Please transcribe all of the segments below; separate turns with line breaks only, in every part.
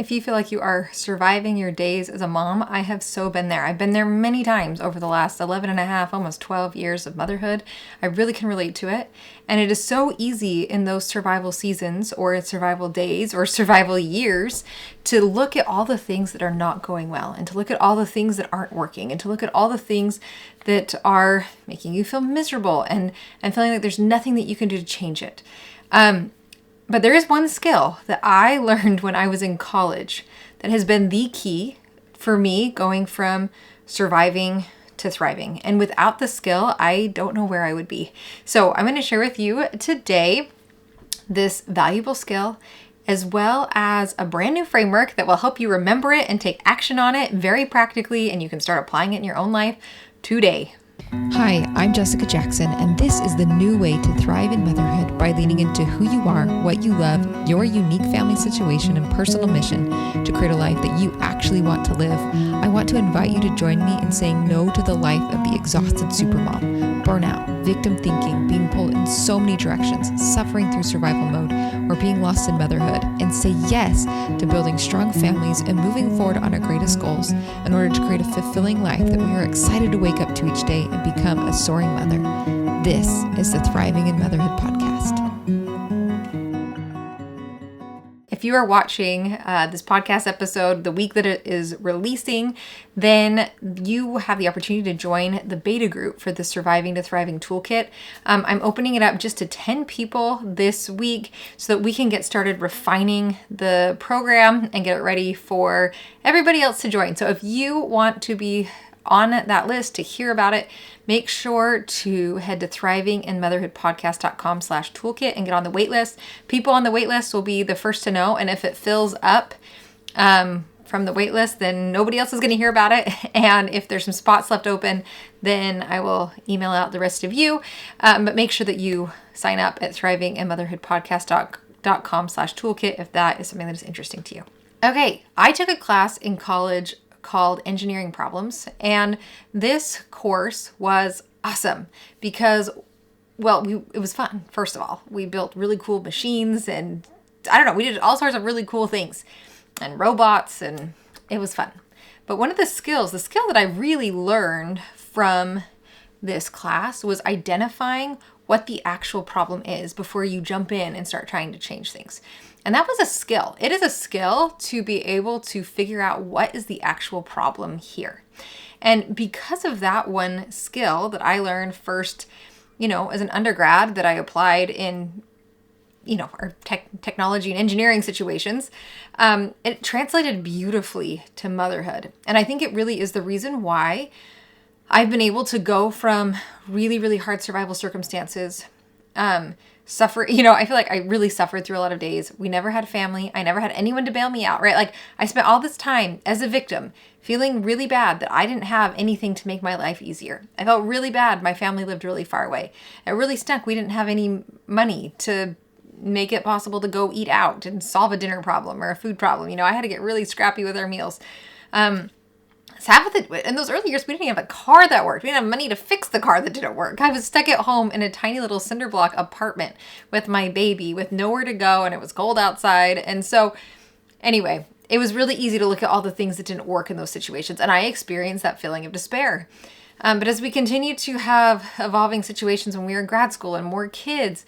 If you feel like you are surviving your days as a mom, I have so been there. I've been there many times over the last 11 and a half, almost 12 years of motherhood. I really can relate to it. And it is so easy in those survival seasons or survival days or survival years to look at all the things that are not going well and to look at all the things that aren't working and to look at all the things that are making you feel miserable and feeling like there's nothing that you can do to change it. But there is one skill that I learned when I was in college that has been the key for me going from surviving to thriving. And without the skill, I don't know where I would be. So I'm going to share with you today this valuable skill as well as a brand new framework that will help you remember it and take action on it very practically, and you can start applying it in your own life today.
Hi, I'm Jessica Jackson, and this is the new way to thrive in motherhood by leaning into who you are, what you love, your unique family situation and personal mission to create a life that you actually want to live. I want to invite you to join me in saying no to the life of the exhausted supermom, burnout, victim thinking, being pulled in so many directions, suffering through survival mode, or being lost in motherhood, and say yes to building strong families and moving forward on our greatest goals in order to create a fulfilling life that we are excited to wake up to each day and become a soaring mother. This is the Thriving in Motherhood podcast.
If you are watching this podcast episode the week that it is releasing, then you have the opportunity to join the beta group for the Surviving to Thriving Toolkit. I'm opening it up just to 10 people this week so that we can get started refining the program and get it ready for everybody else to join. So if you want to be on that list to hear about it, make sure to head to thrivinginmotherhoodpodcast.com/toolkit and get on the wait list. People on the wait list will be the first to know. And if it fills up from the wait list, then nobody else is going to hear about it. And if there's some spots left open, then I will email out the rest of you. But make sure that you sign up at thrivinginmotherhoodpodcast.com/toolkit if that is something that is interesting to you. Okay, I took a class in college called Engineering Problems, and this course was awesome because, well, it was fun. First of all, we built really cool machines, and I don't know, we did all sorts of really cool things and robots, and it was fun. But one of the skill that I really learned from this class was identifying what the actual problem is before you jump in and start trying to change things. And that was a skill. It is a skill to be able to figure out what is the actual problem here. And because of that one skill that I learned first, as an undergrad that I applied in, our technology and engineering situations, it translated beautifully to motherhood. And I think it really is the reason why I've been able to go from really, really hard survival circumstances, I feel like I really suffered through a lot of days. We never had family. I never had anyone to bail me out, right? Like I spent all this time as a victim feeling really bad that I didn't have anything to make my life easier. I felt really bad. My family lived really far away. It really stunk. We didn't have any money to make it possible to go eat out and solve a dinner problem or a food problem. I had to get really scrappy with our meals. In those early years, we didn't have a car that worked. We didn't have money to fix the car that didn't work. I was stuck at home in a tiny little cinder block apartment with my baby with nowhere to go, and it was cold outside. And so anyway, it was really easy to look at all the things that didn't work in those situations. And I experienced that feeling of despair. But as we continued to have evolving situations when we were in grad school and more kids,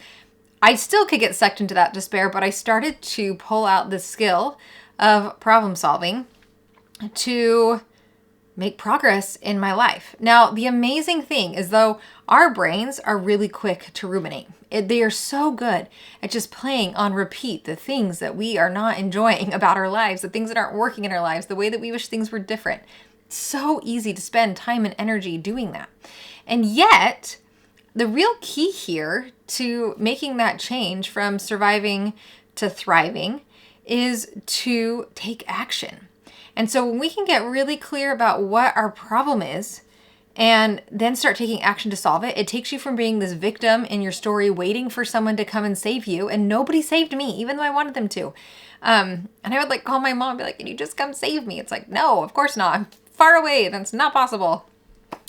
I still could get sucked into that despair, but I started to pull out the skill of problem solving to make progress in my life. Now, the amazing thing is though our brains are really quick to ruminate. They are so good at just playing on repeat the things that we are not enjoying about our lives, the things that aren't working in our lives, the way that we wish things were different. It's so easy to spend time and energy doing that. And yet, the real key here to making that change from surviving to thriving is to take action. And so when we can get really clear about what our problem is and then start taking action to solve it, it takes you from being this victim in your story waiting for someone to come and save you. And nobody saved me, even though I wanted them to. And I would call my mom and be like, can you just come save me? It's like, no, of course not. I'm far away. That's not possible.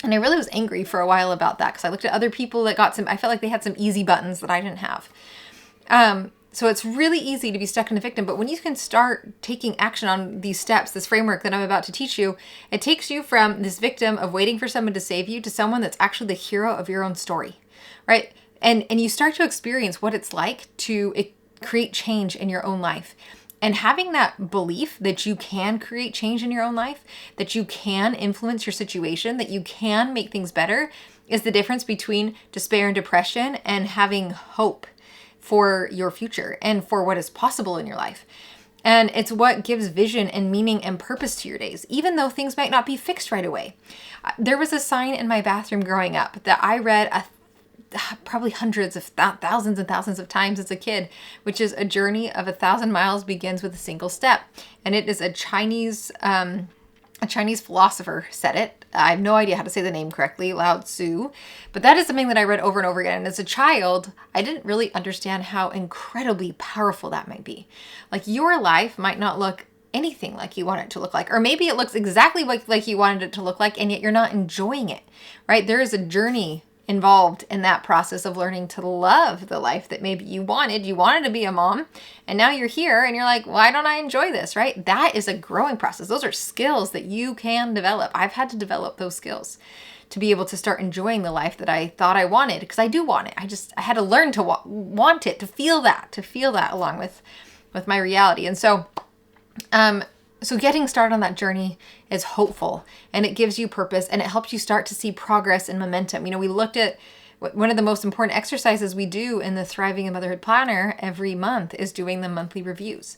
And I really was angry for a while about that because I looked at other people that I felt like they had some easy buttons that I didn't have. So it's really easy to be stuck in a victim, but when you can start taking action on these steps, this framework that I'm about to teach you, it takes you from this victim of waiting for someone to save you to someone that's actually the hero of your own story, right? And you start to experience what it's like to create change in your own life. And having that belief that you can create change in your own life, that you can influence your situation, that you can make things better, is the difference between despair and depression and having hope for your future and for what is possible in your life. And it's what gives vision and meaning and purpose to your days, even though things might not be fixed right away. There was a sign in my bathroom growing up that I read probably hundreds of thousands and thousands of times as a kid, which is a journey of 1,000 miles begins with a single step. And it is a Chinese philosopher said it. I have no idea how to say the name correctly, Lao-Tzu, but that is something that I read over and over again. And as a child, I didn't really understand how incredibly powerful that might be. Like, your life might not look anything like you want it to look like, or maybe it looks exactly like you wanted it to look like, and yet you're not enjoying it, right? There is a journey involved in that process of learning to love the life that maybe you wanted. You wanted to be a mom, and now you're here and you're like, why don't I enjoy this, right? That is a growing process. Those are skills that you can develop. I've had to develop those skills to be able to start enjoying the life that I thought I wanted, because I do want it. I had to learn to want it, to feel that along with my reality. And so getting started on that journey is hopeful, and it gives you purpose, and it helps you start to see progress and momentum. You know, we looked at one of the most important exercises we do in the Thriving in Motherhood Planner every month is doing the monthly reviews.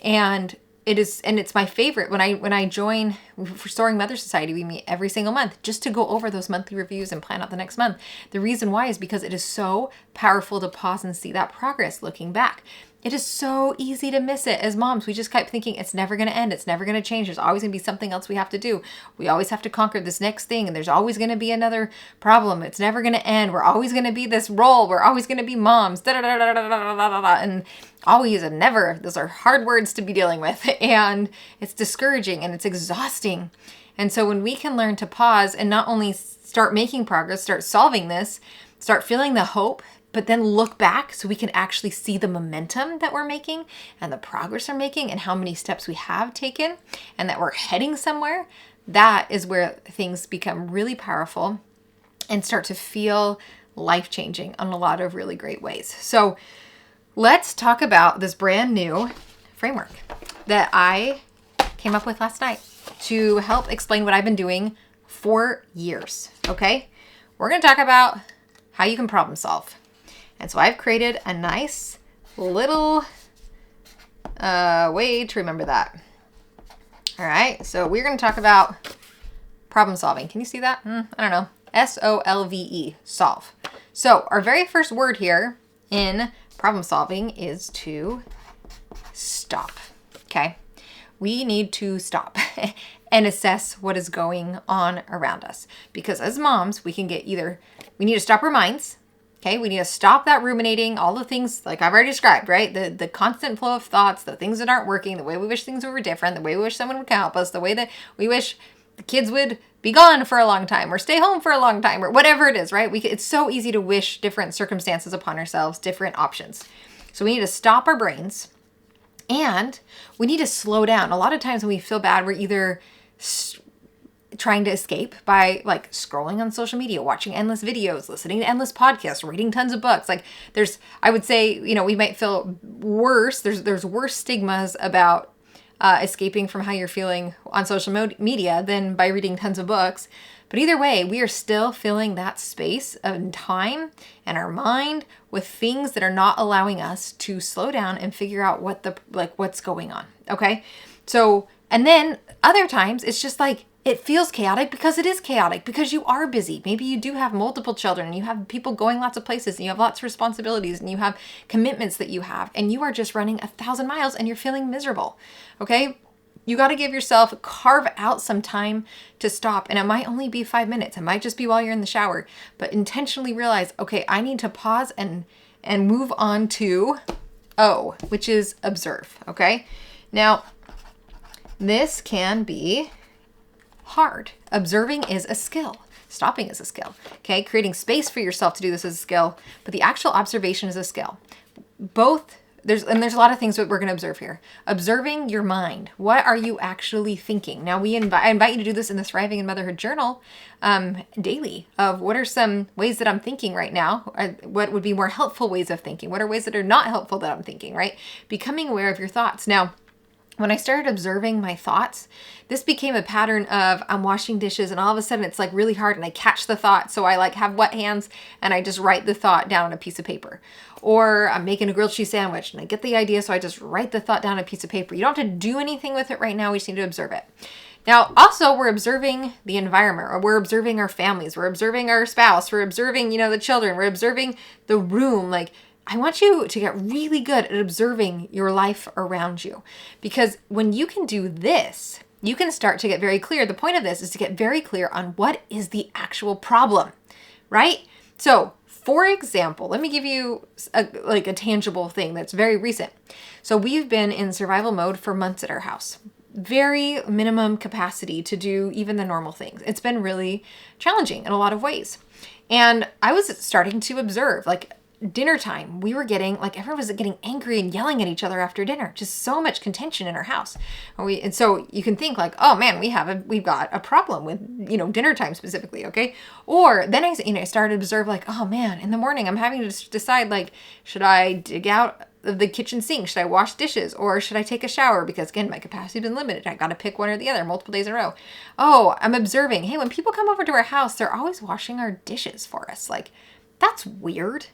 And it's my favorite. When I join for Soaring Mother Society, we meet every single month just to go over those monthly reviews and plan out the next month. The reason why is because it is so powerful to pause and see that progress looking back. It is so easy to miss it as moms. We just kept thinking it's never going to end. It's never going to change. There's always going to be something else we have to do. We always have to conquer this next thing, and there's always going to be another problem. It's never going to end. We're always going to be this role. We're always going to be moms. And always and never. Those are hard words to be dealing with, and it's discouraging and it's exhausting. And so when we can learn to pause and not only start making progress, start solving this, start feeling the hope, but then look back so we can actually see the momentum that we're making and the progress we're making and how many steps we have taken and that we're heading somewhere, that is where things become really powerful and start to feel life-changing in a lot of really great ways. So let's talk about this brand new framework that I came up with last night to help explain what I've been doing for years, okay? We're going to talk about how you can problem solve. And so I've created a nice little way to remember that. All right, so we're going to talk about problem solving. Can you see that? I don't know. S-O-L-V-E, solve. So our very first word here in problem solving is to stop, okay? We need to stop and assess what is going on around us. Because as moms, we need to stop our minds. Okay, we need to stop that ruminating, all the things like I've already described, right? The constant flow of thoughts, the things that aren't working, the way we wish things were different, the way we wish someone would help us, the way that we wish the kids would be gone for a long time or stay home for a long time or whatever it is, right? It's so easy to wish different circumstances upon ourselves, different options. So we need to stop our brains, and we need to slow down. A lot of times when we feel bad, we're either trying to escape by like scrolling on social media, watching endless videos, listening to endless podcasts, reading tons of books. Like I would say, we might feel worse. There's worse stigmas about escaping from how you're feeling on social media than by reading tons of books. But either way, we are still filling that space of time and our mind with things that are not allowing us to slow down and figure out what's going on. Okay. So, and then other times it's just like, it feels chaotic because it is chaotic, because you are busy. Maybe you do have multiple children and you have people going lots of places and you have lots of responsibilities and you have commitments that you have, and you are just running 1,000 miles and you're feeling miserable. Okay. You got to give yourself, carve out some time to stop. And it might only be 5 minutes. It might just be while you're in the shower, but intentionally realize, okay, I need to pause and move on to O, which is observe. Okay. Now this can be hard. Observing is a skill. Stopping is a skill. Okay. Creating space for yourself to do this is a skill, but the actual observation is a skill. Both there's a lot of things that we're going to observe here. Observing your mind. What are you actually thinking? Now, I invite you to do this in the Thriving in Motherhood journal daily of what are some ways that I'm thinking right now? What would be more helpful ways of thinking? What are ways that are not helpful that I'm thinking, right? Becoming aware of your thoughts. Now, when I started observing my thoughts, this became a pattern of I'm washing dishes and all of a sudden it's like really hard and I catch the thought. So I like have wet hands and I just write the thought down on a piece of paper. Or I'm making a grilled cheese sandwich and I get the idea. So I just write the thought down on a piece of paper. You don't have to do anything with it right now. We just need to observe it. Now, also we're observing the environment, or we're observing our families. We're observing our spouse. We're observing, the children. We're observing the room. Like, I want you to get really good at observing your life around you, because when you can do this, you can start to get very clear. The point of this is to get very clear on what is the actual problem, right? So, for example, let me give you a tangible thing that's very recent. So we've been in survival mode for months at our house. Very minimum capacity to do even the normal things. It's been really challenging in a lot of ways. And I was starting to observe, dinner time, we were getting, everyone was getting angry and yelling at each other after dinner. Just so much contention in our house. And so you can think oh man, we've got a problem with, dinner time specifically, okay? Or then I started to observe oh man, in the morning I'm having to decide should I dig out of the kitchen sink? Should I wash dishes? Or should I take a shower? Because again, my capacity has been limited. I got to pick one or the other multiple days in a row. Oh, I'm observing, hey, when people come over to our house, they're always washing our dishes for us. That's weird.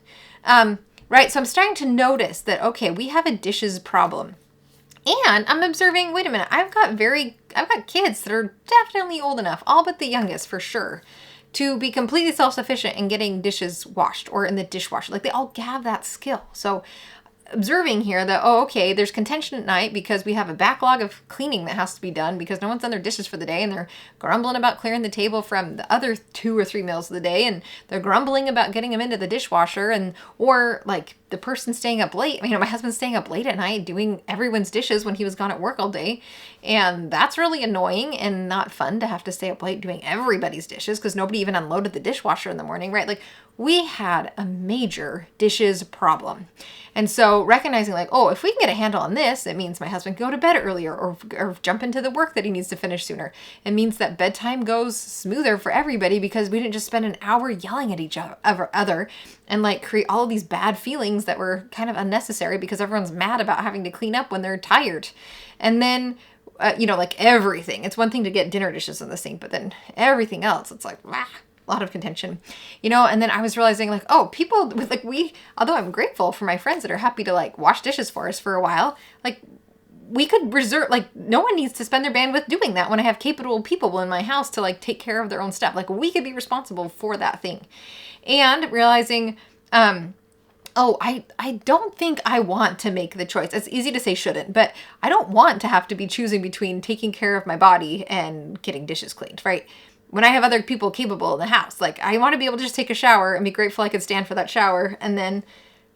Right. So I'm starting to notice that, okay, we have a dishes problem. And I'm observing, wait a minute, I've got kids that are definitely old enough, all but the youngest for sure, to be completely self-sufficient in getting dishes washed or in the dishwasher. They all have that skill. So observing here that, okay, there's contention at night because we have a backlog of cleaning that has to be done because no one's done their dishes for the day, and they're grumbling about clearing the table from the other 2 or 3 meals of the day, and they're grumbling about getting them into the dishwasher, or the person staying up late. My husband's staying up late at night doing everyone's dishes when he was gone at work all day, and that's really annoying and not fun to have to stay up late doing everybody's dishes because nobody even unloaded the dishwasher in the morning, right? We had a major dishes problem. And so recognizing if we can get a handle on this, it means my husband can go to bed earlier or jump into the work that he needs to finish sooner. It means that bedtime goes smoother for everybody because we didn't just spend an hour yelling at each other and create all of these bad feelings that were kind of unnecessary because everyone's mad about having to clean up when they're tired. And then everything. It's one thing to get dinner dishes in the sink, but then everything else, it's a lot of contention, and then I was realizing people with although I'm grateful for my friends that are happy to wash dishes for us for a while, we could reserve, no one needs to spend their bandwidth doing that when I have capable people in my house to take care of their own stuff. We could be responsible for that thing. And realizing, I don't think I want to make the choice. It's easy to say shouldn't, but I don't want to have to be choosing between taking care of my body and getting dishes cleaned, right? When I have other people capable in the house, I want to be able to just take a shower and be grateful I could stand for that shower. And then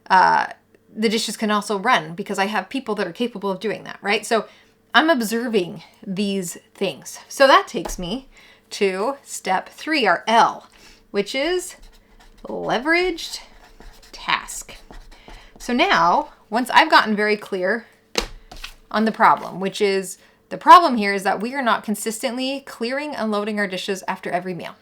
the dishes can also run because I have people that are capable of doing that, right? So I'm observing these things. So that takes me to step 3, our L, which is leveraged task. So now, once I've gotten very clear on the problem, which is the problem here is that we are not consistently clearing and loading our dishes after every meal.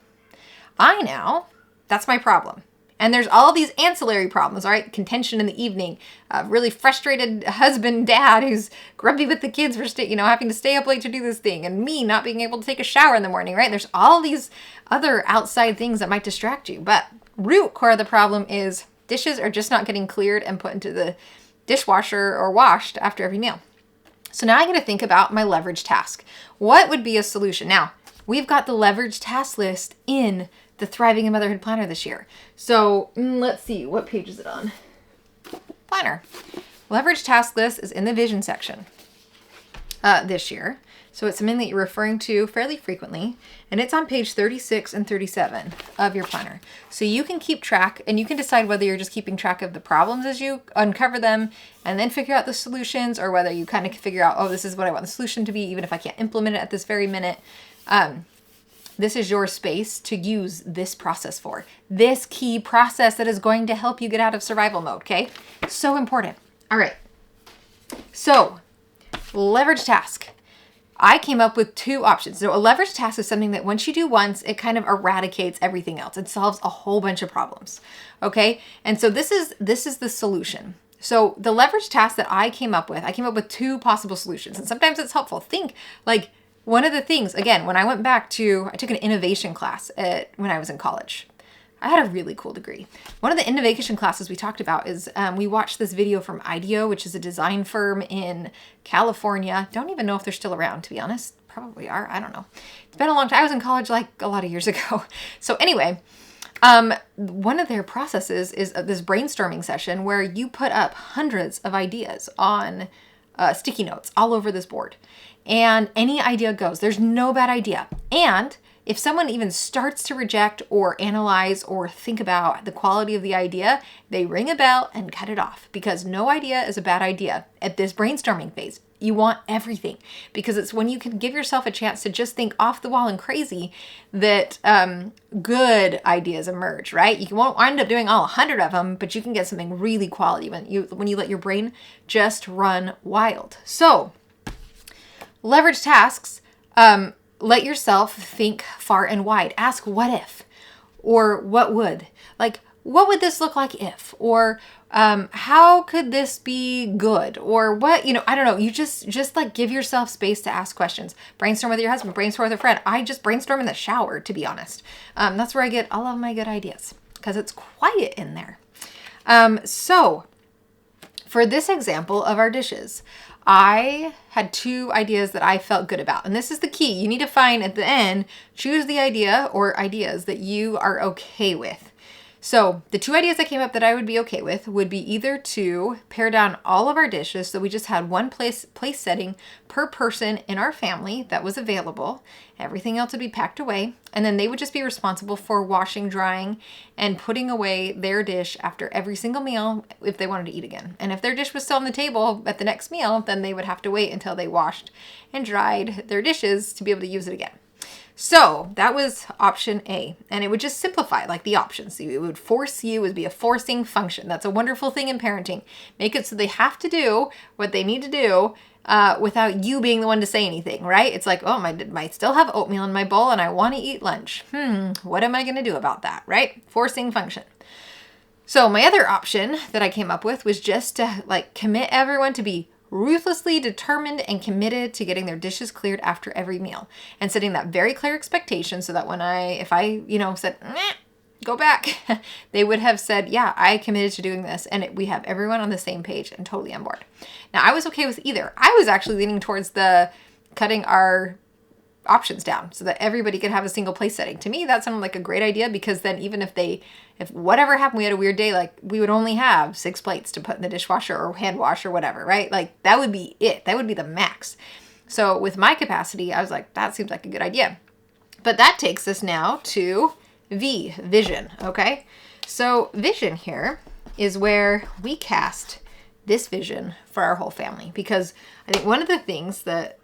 That's my problem. And there's all these ancillary problems, all right? Contention in the evening, really frustrated husband, dad who's grumpy with the kids for having to stay up late to do this thing, and me not being able to take a shower in the morning, right? There's all these other outside things that might distract you. But root core of the problem is dishes are just not getting cleared and put into the dishwasher or washed after every meal. So now I got to think about my leverage task. What would be a solution? Now, we've got the leverage task list in the Thriving in Motherhood planner this year. So let's see, what page is it on? Planner. Leverage task list is in the vision section this year. So it's something that you're referring to fairly frequently, and it's on page 36 and 37 of your planner. So you can keep track, and you can decide whether you're just keeping track of the problems as you uncover them and then figure out the solutions, or whether you kind of figure out, this is what I want the solution to be, even if I can't implement it at this very minute. This is your space to use this process for. This key process that is going to help you get out of survival mode, okay? So important. All right. So leverage task. I came up with 2 options. So a leverage task is something that once you do once, it kind of eradicates everything else. It solves a whole bunch of problems. Okay. And so this is the solution. So the leverage task that I came up with 2 possible solutions. And sometimes it's helpful. Think like one of the things, again, when I took an innovation class when I was in college. I had a really cool degree. One of the innovation classes we talked about is we watched this video from IDEO, which is a design firm in California. Don't even know if they're still around, to be honest. Probably are. I don't know. It's been a long time. I was in college like a lot of years ago. So anyway, one of their processes is this brainstorming session where you put up hundreds of ideas on sticky notes all over this board. And any idea goes. There's no bad idea. And if someone even starts to reject or analyze or think about the quality of the idea, they ring a bell and cut it off, because no idea is a bad idea at this brainstorming phase. You want everything, because it's when you can give yourself a chance to just think off the wall and crazy that good ideas emerge, right? You won't wind up doing all 100 of them, but you can get something really quality when you let your brain just run wild. So leverage tasks. Let yourself think far and wide. Ask what if, or what would. Like, what would this look like if? Or how could this be good? Or what, I don't know. You just like give yourself space to ask questions. Brainstorm with your husband, brainstorm with a friend. I just brainstorm in the shower, to be honest. That's where I get all of my good ideas, because it's quiet in there. So for this example of our dishes, I had 2 ideas that I felt good about. And this is the key. You need to find at the end, choose the idea or ideas that you are okay with. So the 2 ideas that came up that I would be okay with would be either to pare down all of our dishes, so we just had one place setting per person in our family that was available. Everything else would be packed away, and then they would just be responsible for washing, drying, and putting away their dish after every single meal if they wanted to eat again. And if their dish was still on the table at the next meal, then they would have to wait until they washed and dried their dishes to be able to use it again. So that was option A, and it would just simplify like the options. It would be a forcing function. That's a wonderful thing in parenting. Make it so they have to do what they need to do without you being the one to say anything, right? It's like, oh, I still have oatmeal in my bowl and I want to eat lunch. What am I going to do about that, right? Forcing function. So my other option that I came up with was just to like commit everyone to be ruthlessly determined and committed to getting their dishes cleared after every meal, and setting that very clear expectation so that if I said, go back, they would have said, yeah, I committed to doing this, and we have everyone on the same page and totally on board. Now, I was okay with either. I was actually leaning towards the cutting our options down so that everybody could have a single place setting. To me, that sounded like a great idea, because then even if whatever happened, we had a weird day, like we would only have 6 plates to put in the dishwasher or hand wash or whatever, right? Like that would be it. That would be the max. So with my capacity, I was like, that seems like a good idea. But that takes us now to vision. Okay. So vision here is where we cast this vision for our whole family, because I think one of the things that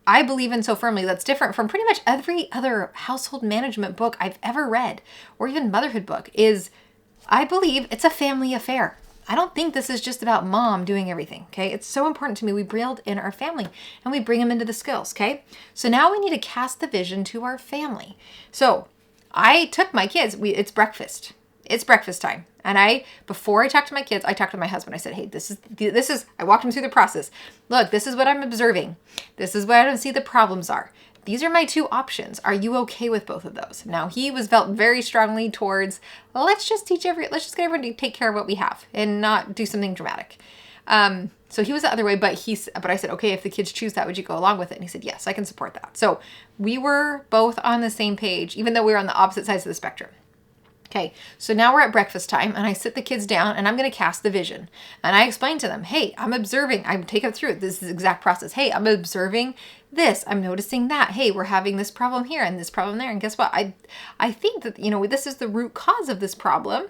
I believe in so firmly that's different from pretty much every other household management book I've ever read, or even motherhood book, is I believe it's a family affair. I don't think this is just about mom doing everything, okay? It's so important to me. We build in our family and we bring them into the skills, okay? So now we need to cast the vision to our family. So I took my kids, it's breakfast. It's breakfast time. And before I talked to my kids, I talked to my husband. I said, hey, this is, I walked him through the process. Look, this is what I'm observing. This is what I don't see the problems are. These are my 2 options. Are you okay with both of those? Now, he felt very strongly towards, well, let's just get everyone to take care of what we have and not do something dramatic. So he was the other way, but I said, okay, if the kids choose that, would you go along with it? And he said, yes, I can support that. So we were both on the same page, even though we were on the opposite sides of the spectrum. Okay, so now we're at breakfast time, and I sit the kids down and I'm going to cast the vision. And I explain to them, hey, I'm observing. I take them through it. This is the exact process. Hey, I'm observing this. I'm noticing that. Hey, we're having this problem here and this problem there. And guess what? I think that, this is the root cause of this problem.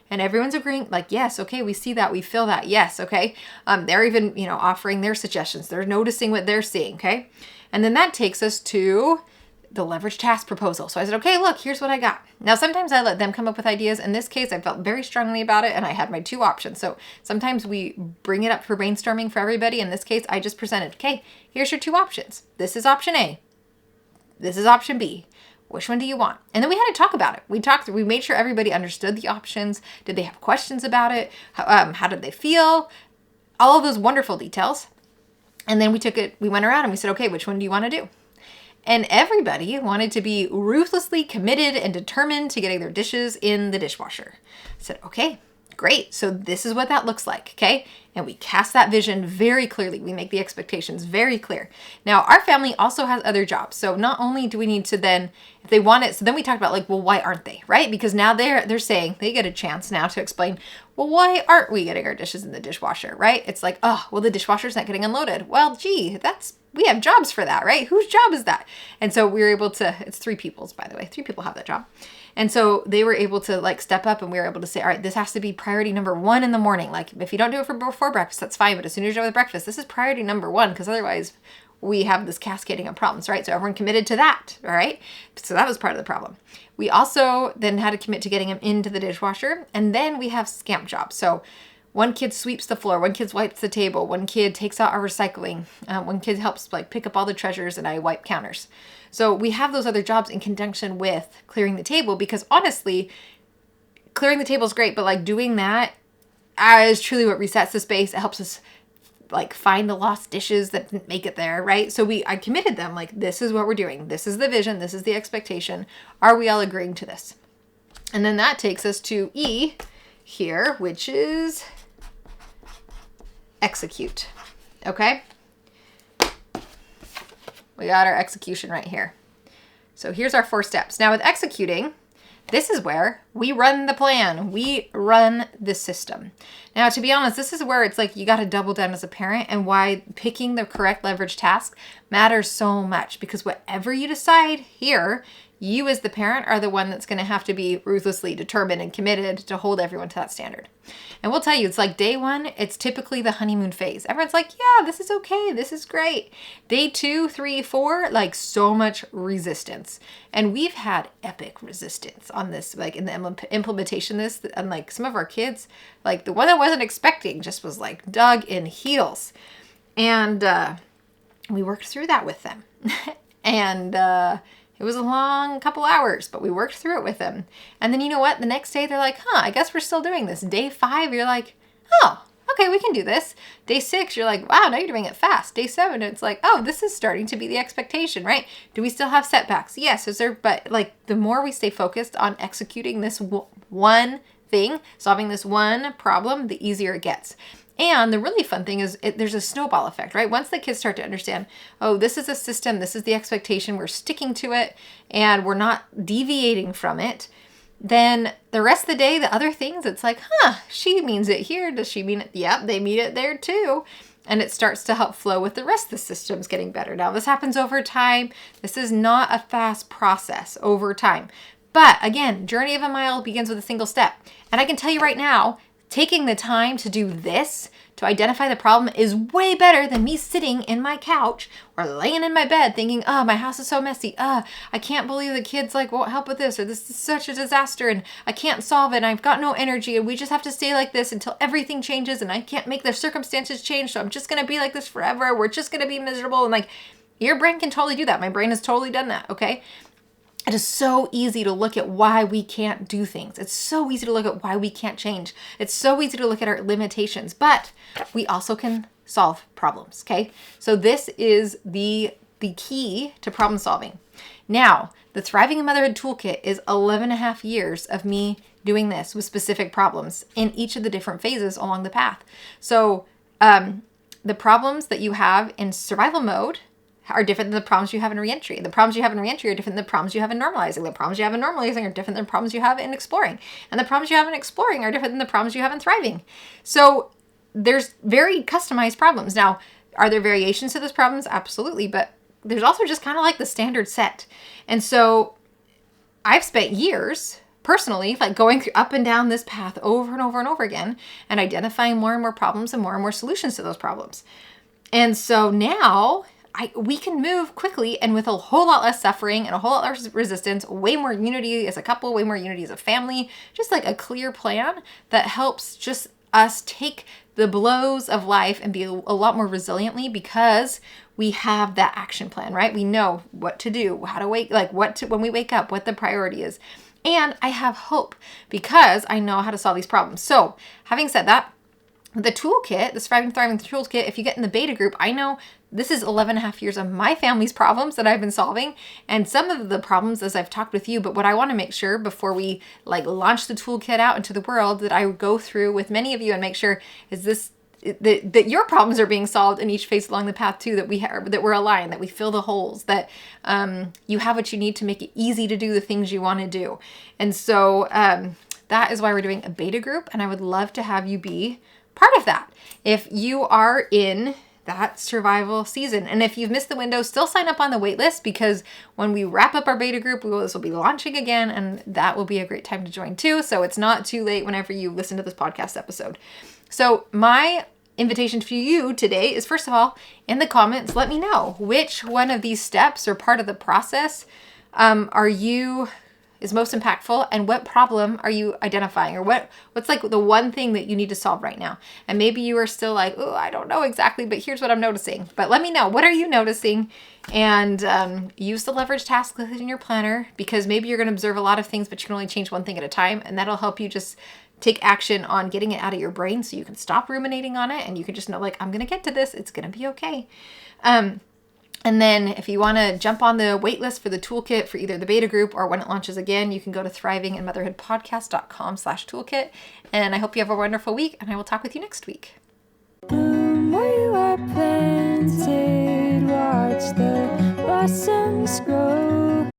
And everyone's agreeing, like, yes, okay, we see that. We feel that. Yes, okay. They're even, offering their suggestions. They're noticing what they're seeing, okay? And then that takes us to the leverage task proposal. So I said, okay, look, here's what I got. Now, sometimes I let them come up with ideas. In this case, I felt very strongly about it and I had my 2 options. So sometimes we bring it up for brainstorming for everybody. In this case, I just presented, okay, here's your 2 options. This is option A. This is option B. Which one do you want? And then we had to talk about it. We made sure everybody understood the options. Did they have questions about it? How did they feel? All of those wonderful details. And then we went around and we said, okay, which one do you want to do? And everybody wanted to be ruthlessly committed and determined to getting their dishes in the dishwasher. I said, okay, great. So this is what that looks like, okay? And we cast that vision very clearly. We make the expectations very clear. Now, our family also has other jobs. So not only do we need to then, if they want it, so then we talked about like, well, why aren't they, right? Because now they're saying, they get a chance now to explain, well, why aren't we getting our dishes in the dishwasher, right? It's like, oh, well, the dishwasher's not getting unloaded. Well, gee, we have jobs for that, right? Whose job is that? And so we were able to, it's 3 people's, by the way, 3 people have that job. And so they were able to like step up and we were able to say, all right, this has to be priority number 1 in the morning. Like if you don't do it before breakfast, that's fine. But as soon as you're done with breakfast, this is priority number 1 because otherwise we have this cascading of problems, right? So everyone committed to that, all right? So that was part of the problem. We also then had to commit to getting them into the dishwasher. And then we have scamp jobs. So one kid sweeps the floor, one kid wipes the table, one kid takes out our recycling, one kid helps like pick up all the treasures and I wipe counters. So we have those other jobs in conjunction with clearing the table because honestly, clearing the table is great, but like doing that is truly what resets the space. It helps us like find the lost dishes that didn't make it there, right? So I committed them like, this is what we're doing. This is the vision. This is the expectation. Are we all agreeing to this? And then that takes us to E here, which is execute. Okay. We got our execution right here. So here's our 4 steps. Now with executing, this is where we run the plan. We run the system. Now, to be honest, this is where it's like you got to double down as a parent and why picking the correct leverage task matters so much because whatever you decide here, you as the parent are the one that's going to have to be ruthlessly determined and committed to hold everyone to that standard. And we'll tell you, it's like day 1, it's typically the honeymoon phase. Everyone's like, yeah, this is okay. This is great. Day 2, 3, 4, like so much resistance. And we've had epic resistance on this, like in the implementation of this. And like some of our kids, like the one I wasn't expecting just was like dug in heels. And we worked through that with them. And it was a long couple hours, but we worked through it with them. And then you know what? The next day they're like, I guess we're still doing this. Day 5, you're like, oh, okay, we can do this. Day 6, you're like, wow, now you're doing it fast. Day 7, it's like, oh, this is starting to be the expectation, right? Do we still have setbacks? Yes. But like the more we stay focused on executing this one thing, solving this one problem, the easier it gets. And the really fun thing is there's a snowball effect, right? Once the kids start to understand, oh, this is a system, this is the expectation, we're sticking to it, and we're not deviating from it, then the rest of the day, the other things, it's like, she means it here. Does she mean it? Yep, they mean it there too. And it starts to help flow with the rest of the systems getting better. Now, this happens over time. This is not a fast process over time. But again, journey of a mile begins with a single step. And I can tell you right now, taking the time to do this, to identify the problem, is way better than me sitting in my couch or laying in my bed thinking, my house is so messy. I can't believe the kids won't help with this, or this is such a disaster and I can't solve it and I've got no energy and we just have to stay like this until everything changes and I can't make the circumstances change. So I'm just going to be like this forever. We're just going to be miserable. And your brain can totally do that. My brain has totally done that. Okay. It is so easy to look at why we can't do things. It's so easy to look at why we can't change. It's so easy to look at our limitations, but we also can solve problems, okay? So this is the key to problem solving. Now, the Thriving in Motherhood Toolkit is 11.5 years of me doing this with specific problems in each of the different phases along the path. So the problems that you have in survival mode are different than the problems you have in reentry. The problems you have in reentry are different than the problems you have in normalizing. The problems you have in normalizing are different than the problems you have in exploring. And the problems you have in exploring are different than the problems you have in thriving. So there's very customized problems. Now, are there variations to those problems? Absolutely. But there's also just kind of like the standard set. And so I've spent years personally, going up and down this path over and over and over again and identifying more and more problems and more solutions to those problems. And so now we can move quickly and with a whole lot less suffering and a whole lot less resistance, way more unity as a couple, way more unity as a family, just like a clear plan that helps just us take the blows of life and be a lot more resiliently because we have that action plan, right? We know what to do, how to wake, like when we wake up, what the priority is. And I have hope because I know how to solve these problems. So having said that, the toolkit, the Surviving Thriving toolkit, if you get in the beta group, I know this is 11 and a half years of my family's problems that I've been solving and some of the problems as I've talked with you. But what I want to make sure before we like launch the toolkit out into the world that I go through with many of you and make sure is this that your problems are being solved in each phase along the path too, that we're aligned, that we fill the holes, that you have what you need to make it easy to do the things you want to do. And so that is why we're doing a beta group, and I would love to have you be part of that. If you are in that survival season, and if you've missed the window, still sign up on the wait list because when we wrap up our beta group, this will be launching again, and that will be a great time to join too. So it's not too late whenever you listen to this podcast episode. So my invitation to you today is, first of all, in the comments, let me know which one of these steps or part of the process is most impactful, and what problem are you identifying, or what's like the one thing that you need to solve right now. And maybe you are still like, oh, I don't know exactly, but here's what I'm noticing. But let me know, what are you noticing? And use the leverage task list in your planner, because maybe you're going to observe a lot of things, but you can only change one thing at a time, and that'll help you just take action on getting it out of your brain so you can stop ruminating on it and you can just know, like, I'm going to get to this. It's going to be okay. And then if you want to jump on the wait list for the toolkit for either the beta group or when it launches again, you can go to thrivingandmotherhoodpodcast.com/toolkit. And I hope you have a wonderful week, and I will talk with you next week.
Where you are planted, watch the blossoms grow.